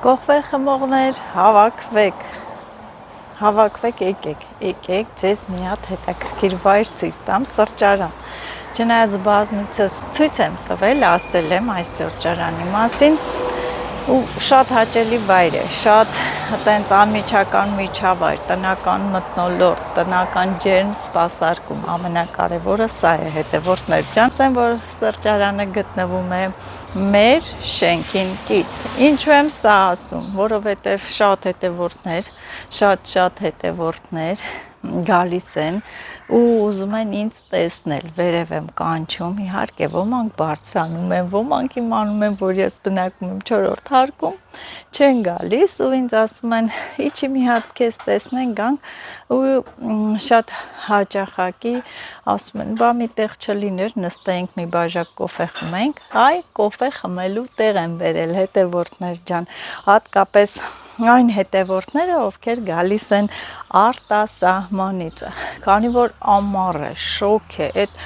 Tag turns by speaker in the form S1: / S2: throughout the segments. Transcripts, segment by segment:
S1: Կողվե խմողներ, հավաքվեք, եկեք, ձեզ մի հատ հետաքրքիր վայր ցույց տամ, սրճարան։ Չնայած բազմիցս ցույց եմ տվել, ասել եմ այս սրճարանի մասին, ու շատ հաճելի վայր է, շատ տենց անմիջական միջավայր, տնական մթնոլորտ, տնական ջերմ սպասարկում, ամենակարևորը սա է, հետևորդներ ջան, ասեմ, որ սրճարանը գտնվում է մեր շենքին կից։ Ինչու եմ սա ասում, որովհետև շատ հետևորդներ գալիս են ու ուզում են ինձ տեսնել, վերև եմ կանչում, իհարկե ոմանք բարձրանում են, ոմանք իմանում են, որ ես բնակվում եմ 4-րդ հարկում, չեն գալիս ու ինձ ասում են, իջի մի հատ քեզ տեսնեն, գանք ու շատ հաճախակի ասում են, բա մի տեղ չլիներ, նստենք մի բաժակ կոֆե խմենք, այ կոֆե խմելու տեղ եմ բերել, հետևորդներ ջան, հատկապես այն հետևորդները, ովքեր գալիս են արտասահմանից, քանի որ ամառ է, շոգ է, այդ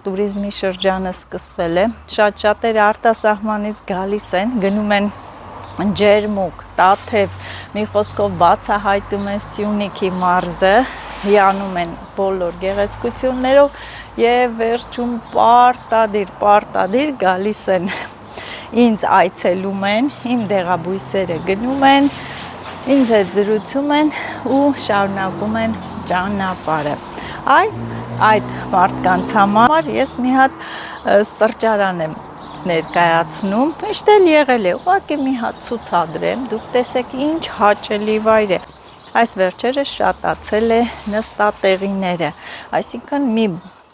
S1: տուրիզմի շրջանը սկսվել է, շատ-շատերը արտասահմանից գալիս են, գնում են ջերմուկ, տաթև, մի խոսքով բացահայտում են Սյունիքի մարզը, հիանում են բոլոր գեղեցկություններով եւ վերջում պարտադիր գալիս են ինձ այցելում են, իմ դեղաբույսերը գնում են, ինձ հետ զրուցում են ու շարունակում են ճանապարհը։ Այդ մարդկանց համար ես մի հատ սրճարան եմ ներկայացնում, միշտ էլ եղել է, ուղղակի մի հատ ցուցադրեմ, դուք տեսեք ինչ հաճելի վայր է։ Այս վերջերս շատացել է նստատեղիները, այսինքն մի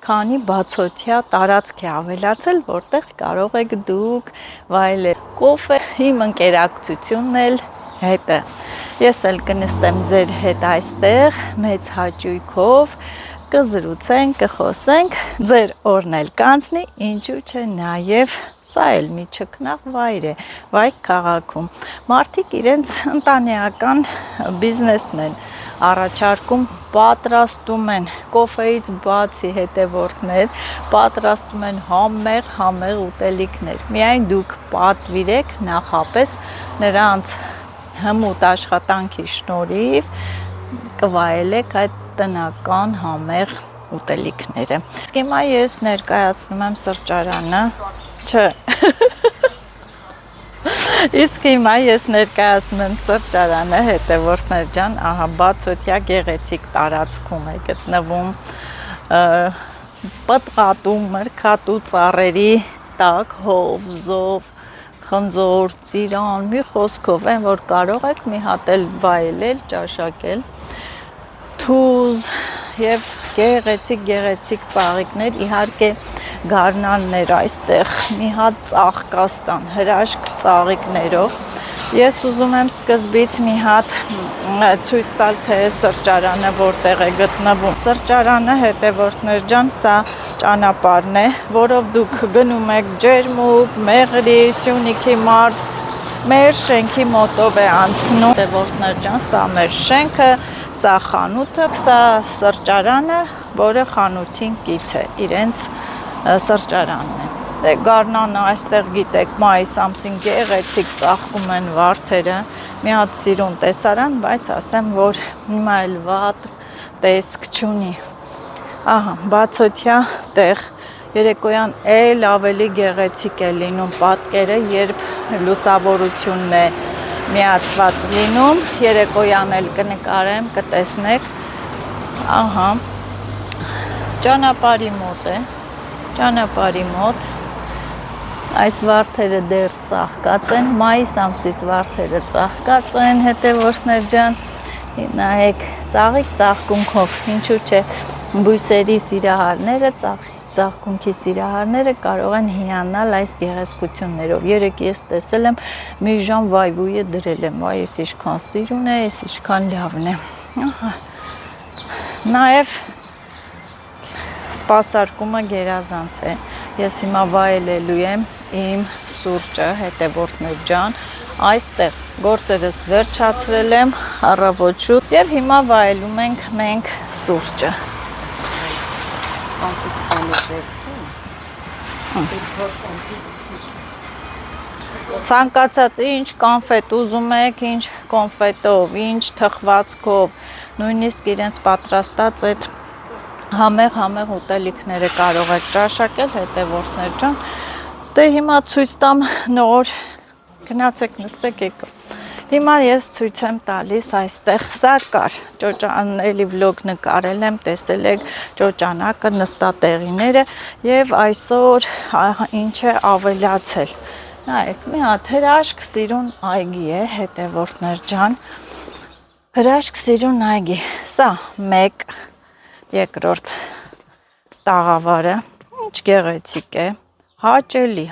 S1: քանի բացօթյա տարածք է ավելացել, որտեղ կարող եք դուք վայելել կոֆե, իմ ընկերակցությունն էլ հետը։ Ես էլ կնստեմ ձեր հետ այստեղ, մեծ հաճույքով, կզրուցենք, կխոսենք, ձեր օրն էլ կանցնի, ինչու՞ չէ նաև սա էլ մի չքնաղ վայր է, Վայք քաղաքում։ Մարդիկ իրենց ընտանեկան բիզնեսն են առաջարկում, պատրաստում են կոֆեից բացի հետևորդներ, պատրաստում են համեղ ուտելիքներ։ Միայն դուք պատվիրեք նախապես նրանց հմուտ աշխատանքի շնորհիվ կվայելեք այդ տնական համեղ ուտելիքները։ Իսկ հիմա ես ներկայացնում եմ սրճարանը, չէ։ Իսկ հիմա ես ներկայացնում եմ սրճարանը, հետևորդներ ջան, ահա բացօթյա գեղեցիկ տարածքում է գտնվում, պտղատու, մրգատու ծառերի տակ, հով, զով, խնձոր, ծիրան, մի խոսքով են, որ կարող եք մի հատ էլ վայելել, ճաշակել, թուզ եւ գեղեցիկ ծաղիկներ, իհարկե գարնաններ այստեղ, մի հատ ծաղկաստան, հրաշք ծաղիկներով։ Ես ուզում եմ սկզբից մի հատ ցույց տալ, թե սրճարանը որտեղ է գտնվում։ Սրճարանը, հետևորդներ ջան, սա ճանապարհն է, որով դուք գնում եք ջերմուկ, մեղրի, Սյունիքի մարզ, մեր շենքի մոտով է անցնում։ Հետևորդներ ջան, սա մեր շենքը, սա խանութը, սա սրճարանը, որը խանութին կից է, իրենց սրճարանն է։ Դե գարնանը այստեղ գիտեք մայիս ամսին գեղեցիկ ծաղկում են վարդերը, մի հատ սիրուն տեսարան, բայց ասեմ, որ հիմա էլ վատ տեսք չունի։ Ահա, բացօթյա տեղ, երեկոյան էլ ավելի գեղեցիկ է լինում պատկերը, երբ լուսավորությունն է միացված լինում, երեկոյան էլ կնկարեմ, կտեսնեք, ահա, ճանապարհի մոտ է, ճանապարհի մոտ, այս վարդերը դեռ ծաղկած են, մայիս ամսից վարդերը ծաղկած են, հետևորդներ ջան, նայեք, ծաղիկ ծաղկունքով, ինչու՞ չէ, բույսերի սիրահարները, ծաղկունքի սիրահարները կարող են հիանալ այս գեղեցկություններով։ Երեկ ես տեսել եմ, մի ժամ վայվույը դրել եմ, այ ես ինչքան սիրուն է, ես ինչքան լավն է։ Նաև սպասարկումը գերազանց է։ Ես հիմա վայելելու եմ իմ սուրճը, հետևորդներ ջան, այստեղ գործերս վերջացրել եմ, առավոտ շուտ եւ հիմա վայելում ենք մենք սուրճը։ Ցանկացած ինչ կոնֆետ ուզում եք, ինչ կոնֆետով, ինչ թխվածքով, նույնիսկ իրենց պատրաստած այդ համեղ ուտելիքները կարող եք ճաշակել, հետևորդներ ջան։ Դե հիմա ցույց տամ նոր, գնացեք նստեք եկա։ Հիմա ես ցույց եմ տալիս այստեղ, սա կար, էլի վլոգ նկարել եմ, տեսել եք ճոճանակը, նստատեղիները եւ այսօր ինչ է ավելացել։ Նայեք, մի հատ հրաշք սիրուն այգի է, հետևորդներ ջան, հրաշք սիրուն այգի, սա մեկ, երկրորդ տաղավարը, ինչ գեղեցիկ է, հաճելի,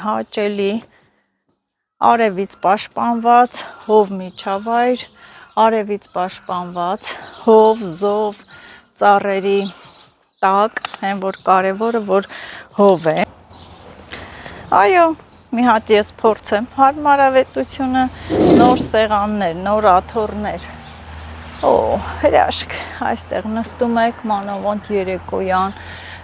S1: արևից պաշտպանված, հով միջավայր, արևից պաշտպանված, հով, զով, ծառերի տակ, այն որ կարևորը, որ հով է, այո, մի հատ ես փորձեմ, հարմարավետությունը, նոր սեղաններ, նոր աթոռներ, հրաշք, այստեղ նստում եք, մանավանդ երեկոյան,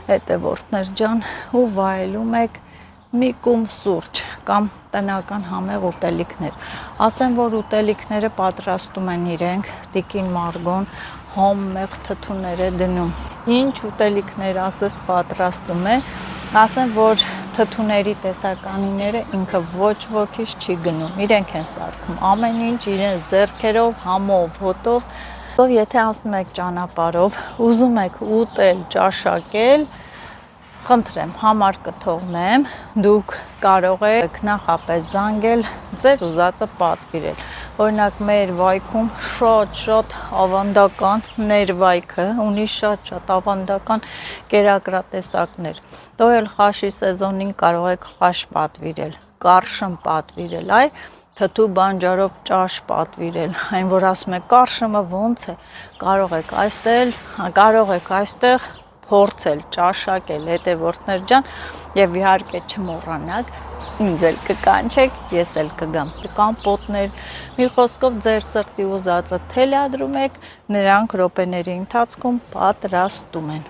S1: հետևորդներ ջան, ու վայելում եք մի կում սուրճ կամ տնական համեղ ուտելիքներ, ասեմ, որ ուտելիքները պատրաստում են իրենք, տիկին Մարգոն, համեղ թթուներ է դնում, ինչ ուտելիքներ ասես պատրաստում է, ասեմ, որ թթուների տեսականիները ինքը ոչ ոքից չի գնում, իրենք են սարքում, ամեն ինչ իրենց ձեռքերով, համով, հոտով, եթե ասում եք ճանապարհով, ուզում եք ուտել, ճաշակել, խնդրեմ, համար կթողնեմ, դուք կարող եք նախապես զանգել, ձեր ուզածը պատվիրել, օրինակ մեր վայքում շատ ավանդական ներվայքը, ունի շատ ավանդական կերակրատեսակներ, դու էլ խաշի սեզոնին կարող եք խաշ պատվիրել, կարշմ պատվիրել, թթու բանջարով ճաշ պատվիրել, այն որ ասում եք կարշմը ոնց է, կարող եք այստեղ փորձել, ճաշակել, հետևորդներ ջան, եւ իհարկե չմոռանաք, ինձ էլ կկանչեք, ես էլ կգամ, կամպոտներ, մի խոսքով ձեր սրտի ուզածը թելադրում եք, նրանք րոպեների ընթացքում պատրաստում են։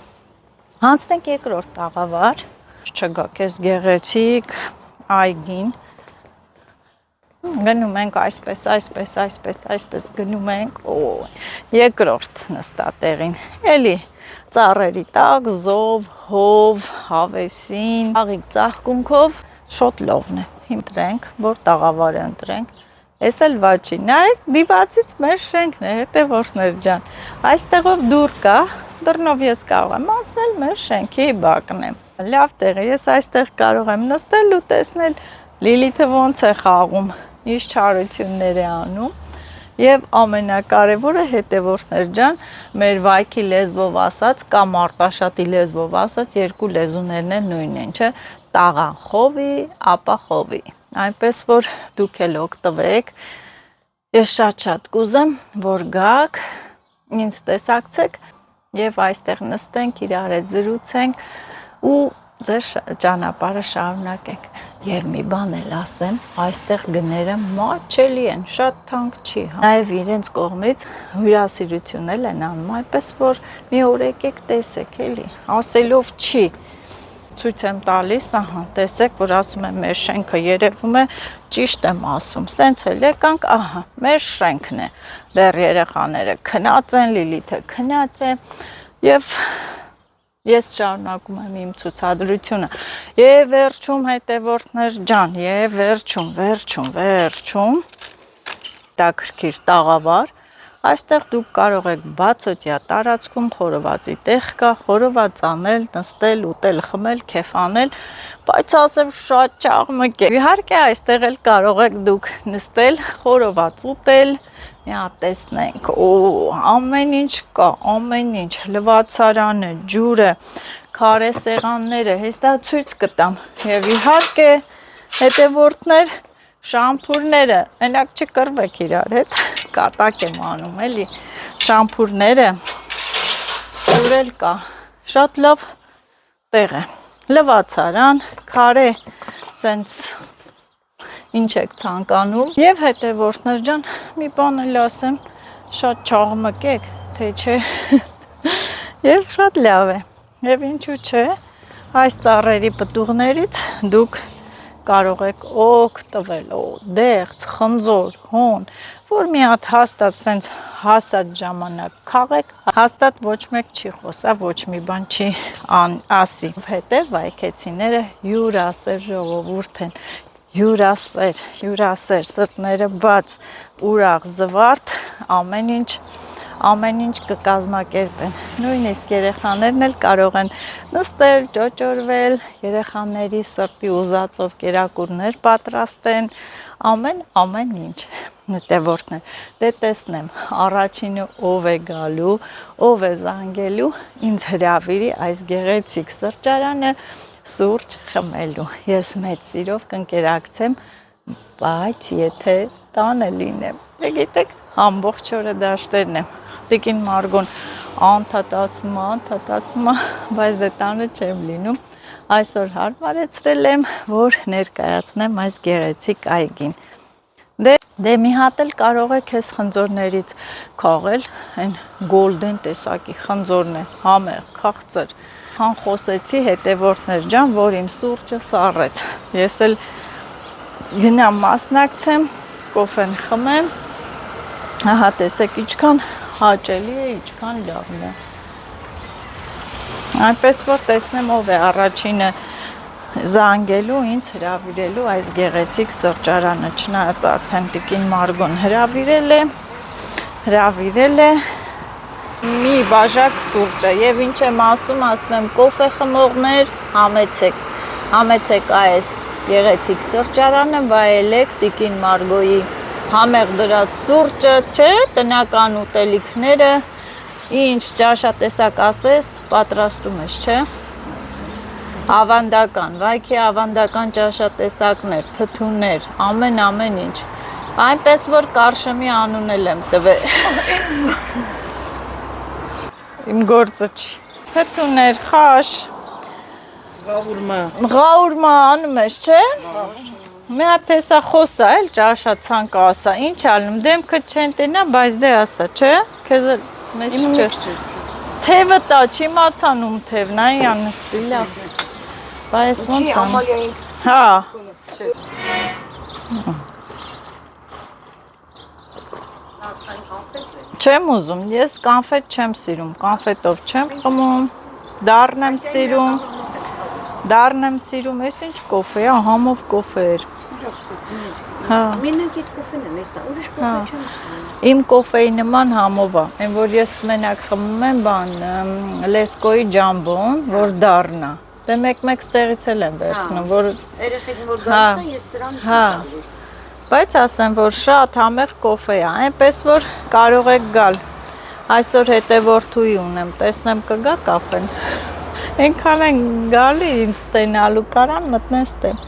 S1: Հանցնենք երկրորդ տաղավար, չգաք ես գեղեցիկ այգին, գնում ենք այսպես գնում ենք, երկրորդ նստատեղին, էլի ծառերի տակ, զով, հով, հավեսին, աղիկ ծաղկունքով, շոտ լովն է, հիմտրենք, որ տաղավարը ընտրենք, ես էլ վաճի, նայեք, դիվացից մեր շենքն է, հետևորդներ ջան, այստեղով դուր կա, դռնով ես կարող եմ անցնել, մեր շենքի բակն է, լավ տեղ է, ես այստեղ կարող եմ նստել ու տեսնել Լիլիթը ոնց է խաղում, ինչ չարություններ է անում եւ ամենակարևորը հետևորդներ ջան, մեր վայքի լեզվով ասած կամ արտաշատի լեզվով ասած երկու լեզուներն էլ նույնն են, չէ՞, տաղան խովի, ապա խովի։ Այնպես որ դուք էլ օգտվեք։ Ես շատ կուզեմ, որ գաք, ինձ տեսակցեք եւ այստեղ նստենք, իրար հետ զրուցենք ու ձեր ճանապարհը շարունակեք։ Եվ մի բան էլ ասեմ, այստեղ գները մաչելի են, շատ թանկ չի, նաև իրենց կողմից հյուրասիրություն էլ են անում, այնպես որ մի օր եկեք տեսեք, էլի, ասելով չի, ցույց եմ տալիս, ահա, տեսեք, որ ասում եմ մեր շենքը երևում է, ճիշտ եմ ասում, սենց էլ եկանք, ահա, մեր շենքն է, դեռ երեխաները քնած են, Լիլիթը քնած է, եւ ես շարունակում եմ իմ ցուցադրությունը եւ վերջում հետևորդներ ջան եւ վերջում տակրքիր տաղավար այստեղ դուք կարող եք բացօթյա տարածքում խորովածի տեղ կա խորոված անել նստել ուտել խմել քեֆ անել բայց ասեմ շատ ճաղմկ է իհարկե այստեղ էլ կարող եք դուք նստել խորոված ուտել մի հատ տեսնենք, ամեն ինչ կա, ամեն ինչ, լվացարանը, ջուրը, քարե սեղանները, հեսա ցույց կտամ եւ իհարկե հետևորդներ, շամփուրները, մենակ չկռվեք իրար հետ, կատակ եմ անում, էլի, շամփուրները, ջուրել կա, շատ լավ տեղ է, լվացարան, քարե, սենց ինչ եք ցանկանում եւ հետևորդներ ջան մի բան էլ ասեմ շատ ճաղմկեք թե չէ եւ շատ լավ է եւ ինչու՞ չէ այս ծառերի պտուղներից դուք կարող եք օգտվել, դեղց, խնձոր, հոն, որ մի հատ հաստատ սենց հասած ժամանակ քաղեք, հաստատ ոչ մեկ չի խոսա, ոչ մի բան չի ասի։ Հետև վայքեցիները հյուրասեր ժողովուրդ են, հյուրասեր, սրտները բաց, ուրախ, զվարթ, ամեն ինչ կկազմակերպեն։ Նույնիսկ երեխաներն էլ կարող են նստել, ճոճորվել, երեխաների սրտի ուզածով կերակուրներ պատրաստեն, ամեն ինչ։ Նետևորդներ, դե տեսնեմ, առաջինը ով է գալու, ով է զանգելու, ինձ հրավիրի այս գեղեցիկ սրճարանը սուրճ խմելու։ Ես մեծ սիրով կընկերակցեմ, բայց եթե տանը լինեմ, դե գիտեք, ամբողջ օրը դաշտերն եմ։ Տիկին Մարգոն անդադ ասում է, բայց դե տանը չեմ լինում։ Այսօր հարմարեցրել եմ, որ ներկայացնեմ այս գեղեցիկ այգին։ Դե մի հատ էլ կարող եք այս խնձորներից քաղել, այն գոլդեն տեսակի խնձորն է, համեղ, քաղցր։ Հան խոսեցի հետևորդներ ջան, որ իմ սուրճը սառեց։ Ես էլ գնամ մասնակցեմ, կոֆեն խմեմ։ Ահա տեսեք, ինչքան հաճելի է, ինչքան լավն է։ Այնպես որ տեսնեմ ով է առաջինը զանգելու, ինձ հրավիրելու այս գեղեցիկ սրճարանը, չնայած արդեն տիկին Մարգոն հրավիրել է մի բաժակ սուրճը եւ ինչ եմ ասում եմ կոֆե խմողներ, համեցեք այս գեղեցիկ սրճարանը, վայելեք տիկին Մարգոյի համեղ դրած սուրճը, չէ, տնական ուտելիքները, ինչ ճաշատեսակ ասես, պատրաստում ես, չէ։ Ավանդական, վայքի ավանդական ճաշատեսակներ, թթուներ, ամեն ինչ։ Այնպես որ կարշմի անուն էլ եմ տվել։ Իմ գործը չի։ Թթուներ, խաշ, Ղաուրմա անում ես, չէ։ Մի հատ տեսա խոսա էլ ճաշացանք ասա, ինչ ալնում, դեմքը չեն տենա, բայց դե ասա, չէ։ Քեզ էլ մեջ չես։ Թևը տա, չիմացան ում թևն, այ անստի լավ։ Բայց ոնց անում։ Հա։ Չեմ ուզում, ես կանֆետ չեմ սիրում, կանֆետով չեմ խմում, դառն եմ սիրում, ես ինչ կոֆե է, համով կոֆե էր։
S2: Մենակ այդ կոֆեն եմ ես, ուրիշ կոֆե չեմ խմում։
S1: Իմ կոֆեի նման համով է, այն որ ես մենակ խմում եմ լեսկոյի ջամբոն, որ դառնա։ Դե մեկ ստեղից էլ եմ վերցնում, որ
S2: երեխեքն որ գալիս են, ես սրանից եմ տալիս։
S1: Բայց ասեմ, որ շատ համեղ կոֆե է, այնպես որ կարող եք գալ։ Այսօր հետևորդուի ունեմ, տեսնեմ կգա կաֆեն։ Այնքան են գալի ինձ տենալու, կարան մտնես տեն։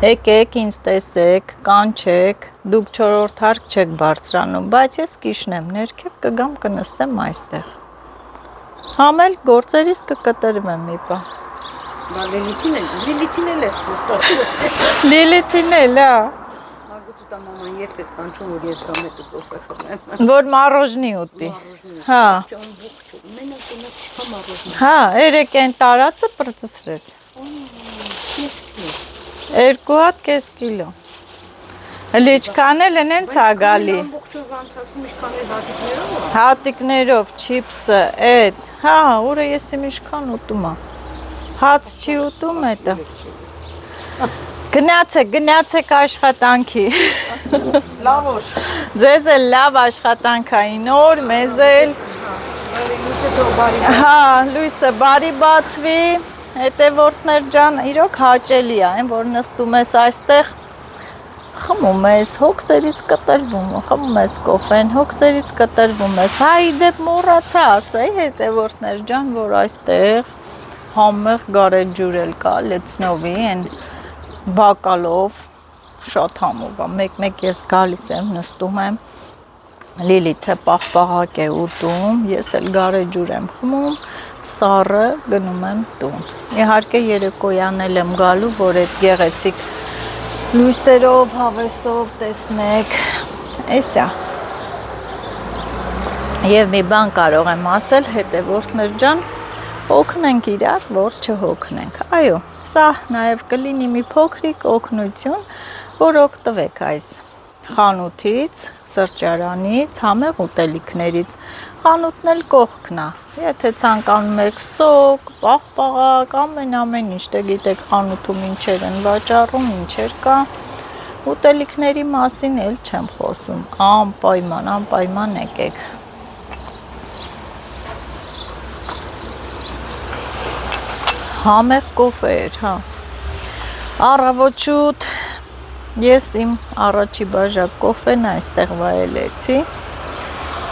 S1: Եկեք ինձ տեսեք, կանչեք, դուք 4-րդ հարկ չեք բարձրանում, բայց ես կիշնեմ, ներքև կգամ կնստեմ այստեղ։ Համել գործերից կկտրվեմ մի պահ։
S2: Լիլիթին էլ ես խոստացել։
S1: Լիլիթին էլ, հա։
S2: Մարգոտ ու մաման երբ ես կանչում, որ ես գամ այդ կոֆե խմեմ։
S1: Որ մառոժնի ուտի։ Հա։
S2: Մենակ չկա մառոժնի։
S1: Հա, երեք այն տարածը պրծսրեց։ 2 հատ կես կիլո։ Հələ ինչքան էլ են հենց ա գալի։
S2: Ամբողջ օրվա ընթացքում ինչքան էլ հատիկներով։
S1: Հատիկներով, չիպսը, այդ։ Հա, օրը ես իմ ինչքան ուտում եմ։ Հաց չի ուտում էտը։ Գնացեք աշխատանքի։
S2: Լավ օր։
S1: Ձեզ էլ լավ աշխատանքային օր, մեզ էլ։
S2: Լույսը թող բարի։
S1: Հա, լույսը բարի բացվի։ Հետևորդներ ջան, իրոք հաճելի է, այն որ նստում ես այստեղ, խմում ես, հոգսերից կտրվում, խմում ես կոֆեն, հոգսերից կտրվում ես։ Հա, իդեպ մոռացա ասեի հետևորդներ ջան, որ այստեղ համեղ գարեջուր էլ կա, լեցնովի, այն բակալով, շատ համով է, մեկ ես գալիս եմ, նստում եմ, Լիլիթը պաղպաղակ է ուտում, ես էլ գարեջուր եմ խմում, սառը գնում եմ տուն։ Իհարկե երեկոյան էլ եմ գալու, որ այդ գեղեցիկ լույսերով, հավեսով տեսնեք, էսա։ Եվ մի բան կարող եմ ասել, հետևորդներ ջան, հոգնենք իրար, որ չհոգնենք։ Այո, Սա նաև կլինի մի փոքրիկ օգնություն, որ օգտվեք այս խանութից, սրճարանից, համեղ ուտելիքներից։ Խանութն էլ կողքն է։ Եթե ցանկանում եք սոկ, պաղպաղակ, ամեն ինչ, դե գիտեք խանութում ինչեր են վաճառում, ինչեր կա։ Ուտելիքների մասին էլ չեմ խոսում։ Անպայման եկեք։ Համեղ կոֆեեր, հա։ Առավոտ ես իմ առաջի բաժակ կոֆեն այստեղ վայելեցի։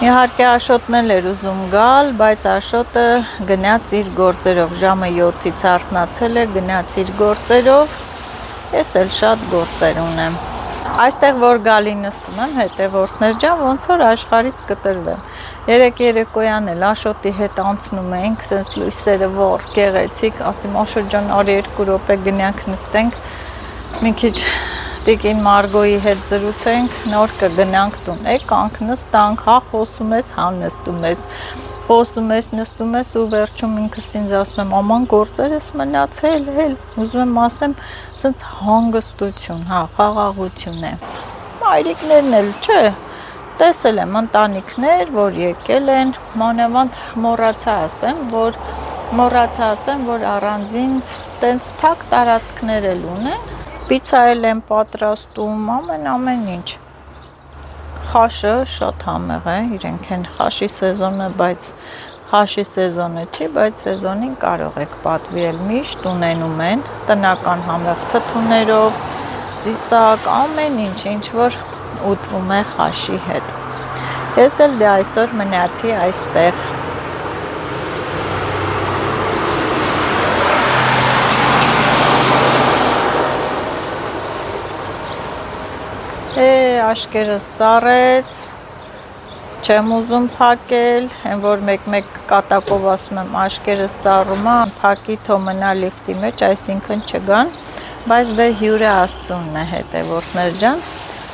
S1: Իհարկե Աշոտն էլ էր ուզում գալ, բայց Աշոտը գնաց իր գործերով, ժամը 7-ից արթնացել է, գնաց իր գործերով, ես էլ շատ գործեր ունեմ։ Այստեղ որ գալի նստում եմ, հետևորդներ ջան, ոնց որ աշխարհից կտրվեմ։ Երեկ երեկոյան էլ Աշոտի հետ անցնում էինք, սենց լույսերը որ գեղեցիկ, ասում Աշոտ ջան, արի 2 րոպե գնանք նստենք, մի քիչ Տիկին Մարգոյի հետ զրուցենք, նոր կգնանք տուն։ Եկանք, նստանք, հա խոսում ես, հա նստում ես, խոսում ես, նստում ես ու վերջում ինքս ինձ ասում եմ, աման գործեր ես մնացել, ուզում եմ ասեմ, սենց հանգստություն, հա, խաղաղություն է։ Մայրիկներն էլ չէ, տեսել եմ ընտանիքներ, որ եկել են, մանավանդ մոռացա ասեմ, որ առանձին տենց փակ տարածքներ էլ ունեն, պիցա էլ են պատրաստում, ամեն ինչ։ Խաշը շատ համեղ է, իրենք են խաշի սեզոնը, բայց խաշի սեզոնը չի, բայց սեզոնին կարող եք պատվիրել, միշտ ունենում են տնական համեղ թթուներով, ծիծակ, ամեն ինչ որ ուտվում է խաշի հետ։ Ես էլ դե այսօր մնացի այստեղ։ Աշկերս սառեց, չեմ ուզում փակել, հեն որ մեկ կատակով ասում եմ աշկերս սառում է, փակի թո մնա լիֆտի մեջ, այսինքն չգան, բայց դե հյուրը Աստծունն է հետևորդներ ջան,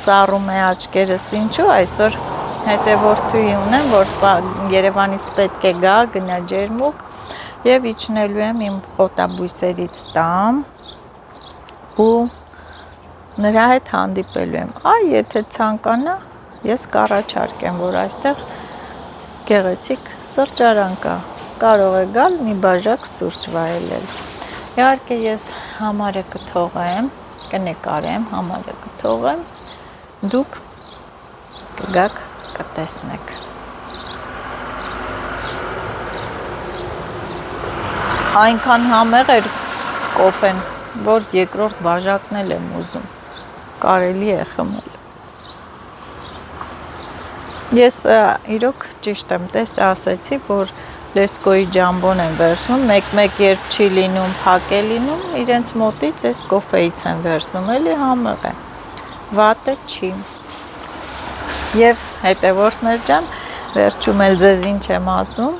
S1: սառում է աչքերս ինչու, այսօր հետևորդուհի ունեմ, որ Երևանից պետք է գա, գնա ջերմուկ եւ իջնելու եմ իմ խոտաբույսերից տամ ու նրա հետ հանդիպելու եմ, եթե ցանկանա, ես կառաջարկեմ, որ այստեղ գեղեցիկ սրճարան կա, կարող է գալ մի բաժակ սուրճ վայելել։ Իհարկե ես համարը կթողեմ, կնկարեմ, համարը կթողեմ, դուք կգաք, կտեսնեք։ Այնքան համեղ էր կոֆեն, որ երկրորդ բաժակն էլ եմ ուզում, կարելի է խմել։ Ես իրոք ճիշտ եմ, ասեցի, որ Լեսկոյի ջամբոն են վերցնում, մեկ երբ չի լինում, փակ է լինում, իրենց մոտից այս կոֆեից են վերցնում, էլի համեղ է, վատը չի։ Եվ հետևորդներ ջան, վերջում էլ ձեզ ինչ եմ ասում,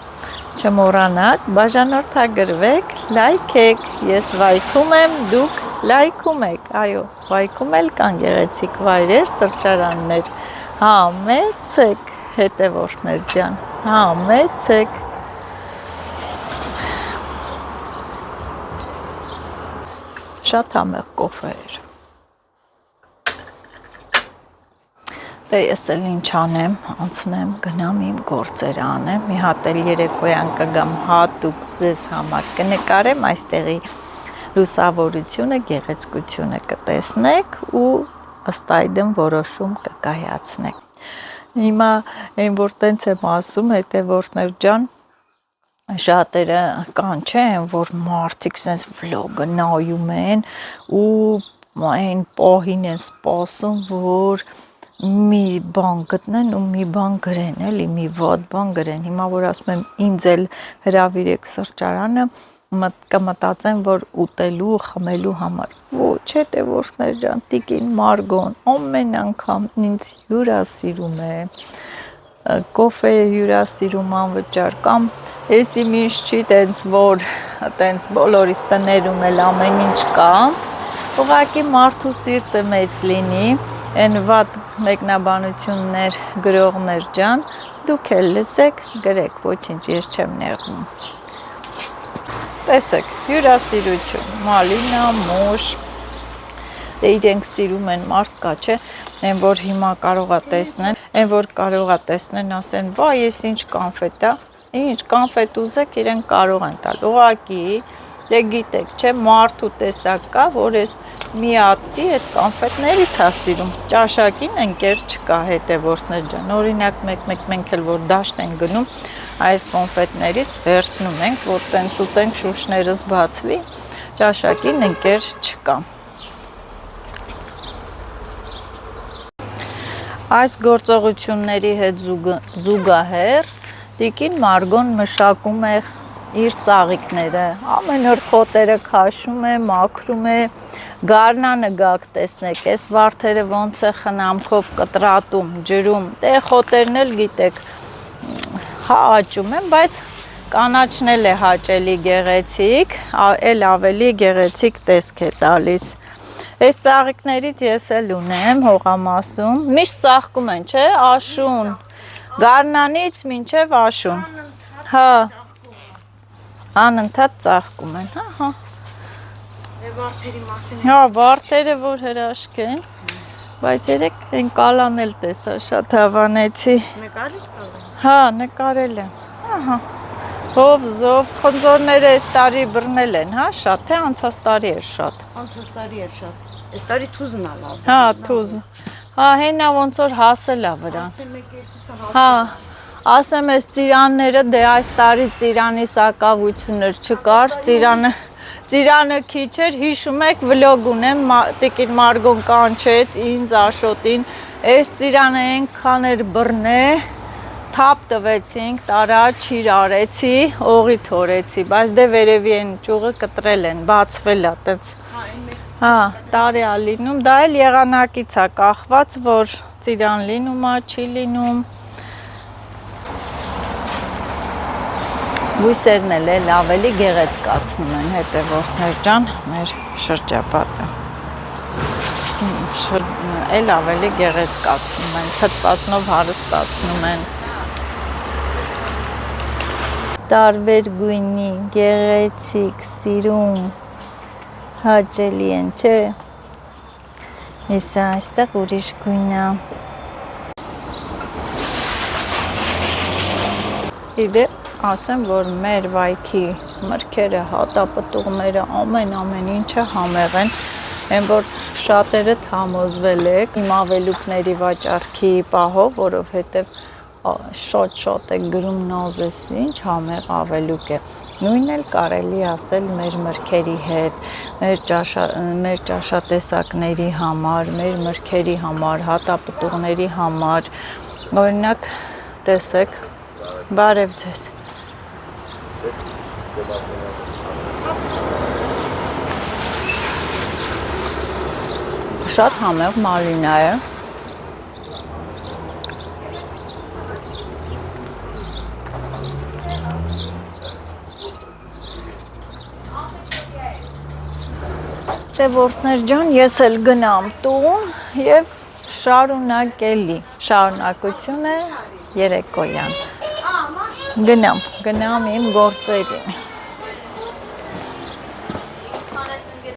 S1: չմոռանաք, բաժանորդագրվեք, լայքեք, ես վայքում եմ, դուք լայքում եք, այո, վայքում էլ կան գեղեցիկ վայրեր, սրճարաններ, համեցեք հետևորդներ ջան, համեցեք։ Շատ համեղ կոֆե էր։ Դե ես էլ ինչ անեմ, անցնեմ, գնամ իմ գործերը անեմ, մի հատ էլ երեկոյան կգամ հատուկ ձեզ համար կնկարեմ այստեղի լուսավորությունը, գեղեցկությունը կտեսնեք ու ըստ այդմ որոշում կկայացնեք։ Հիմա այն որ տենց եմ ասում, հետևորդներ ջան, շատերը կան չէ, որ մարդիկ sense վլոգը նայում են ու այն պահին են սպասում, որ մի բան գտնեն ու մի բան գրեն, էլի մի վատ բան գրեն։ Հիմա որ ասում եմ ինձ էլ հրավիրեք սրճարանը, կմտածեմ, որ ուտելու, խմելու համար։ Ոչ, հետևորդներ ջան, Տիկին Մարգոն ամեն անգամ ինձ հյուրասիրում է, կոֆե հյուրասիրում անվճար կամ էսի միշտ չի տենց որ տենց բոլորիս տներում էլ ամեն ինչ կա, ուղղակի մարդու սիրտը մեծ լինի, այն վատ մեկնաբանություններ գրողներ ջան, դուք էլ լսեք, գրեք, ոչինչ, ես չեմ նեղվում։ Տեսեք, հյուրասիրություն, մալինա, մոշ, դե իրենք սիրում են մարդկա, չէ, են որ հիմա կարողա տեսնեն, են որ կարողա տեսնեն, ասեն, վա, ես ինչ կանֆետ է, ինչ կանֆետ ուզեք, իրենք կարող են տալ, ուղղակի, դե գիտեք, չէ, մարդու տեսակ կա, որ ես մի հատի այդ կանֆետներից է սիրում, ճաշակին ընկեր չկա հետևորդներ ջան, օրինակ մեկ-մեկ մենք էլ որ դաշտ են գնում, այս կոնֆետներից վերցնում ենք, որ տենց ուտենք շուշներս բացվի, ճաշակին ընկեր չկա։ Այս գործողությունների հետ զուգահեռ տիկին Մարգոն մշակում է իր ծաղիկները, ամեն օր խոտերը քաշում է, մաքրում է, գարնանը գաք տեսնեք, այս վարդերը ոնց է խնամքով կտրատում, ջրում, դե խոտերն էլ գիտեք, հա աճում են, բայց կանաչն էլ է հաճելի գեղեցիկ, էլ ավելի գեղեցիկ տեսք է տալիս։ Այս ծաղիկներից ես էլ ունեմ հողամասում, միշտ ծաղկում են, չէ, աշուն, գարնանից մինչև աշուն, հա, անընդհատ ծաղկում են, հա։
S2: Վարդերի մասին
S1: Հա, վարդերը որ հրաշք են, բայց երեք են կալան էլ տեսա, շատ հավանեցի։
S2: նկարիչ կալան։
S1: Հա, նկարել եմ, ահա, հով, զով, խնձորները այս տարի բռնել են, հա, շատ, թե անցած տարի էր շատ։
S2: Անցած տարի էր շատ։ Այս տարի թուզն ա լավ։
S1: Հա, թուզ։ Հա, հենա ոնց որ հասել ա վրան։ Հա, ասեմ այս ծիրանները, դե այս տարի ծիրանի սակավություններ չկար, ծիրանը քիչ էր, հիշում եք վլոգ ունեմ, տիկին Մարգոն կանչեց ինձ Աշոտին, այս ծիրանը այնքան էր բռնե, թափ տվեցինք, տարա, չիր արեցի, օղի թորեցի, բայց դե վերևի են ճյուղը կտրել են, բացվել ա, տենց, հա, տարի ա լինում, դա էլ եղանակից ա կախված, որ ծիրան լինում ա, չի լինում, բույսերն էլ ավելի գեղեցկացնում են հետևորդներ ջան, մեր շրջապատը, էլ ավելի գեղեցկացնում են, թթվածնով հարստացնում են, տարբեր գույնի, գեղեցիկ, սիրում, հաճելի են, չէ, իսա այստեղ ուրիշ գույն ա, իդե ասեմ, որ մեր վայքի մրգերը, հատապտուղները, ամեն ինչը համեղ են, են որ շատերդ համոզվել եք իմ ավելուկների վաճառքի պահով, որովհետև շատ եք գրում նոզես ինչ համեղ ավելուկ է, նույնն էլ կարելի ասել մեր մրգերի հետ, մեր ճաշատեսակների համար, մեր մրգերի համար, հատապտուղների համար, օրինակ տեսեք, բարև ձեզ, շատ համեղ մալինա է, հետևորդներ ջան, ես էլ գնամ տուն եւ շարունակությունը երեկոյան, գնամ իմ գործերին,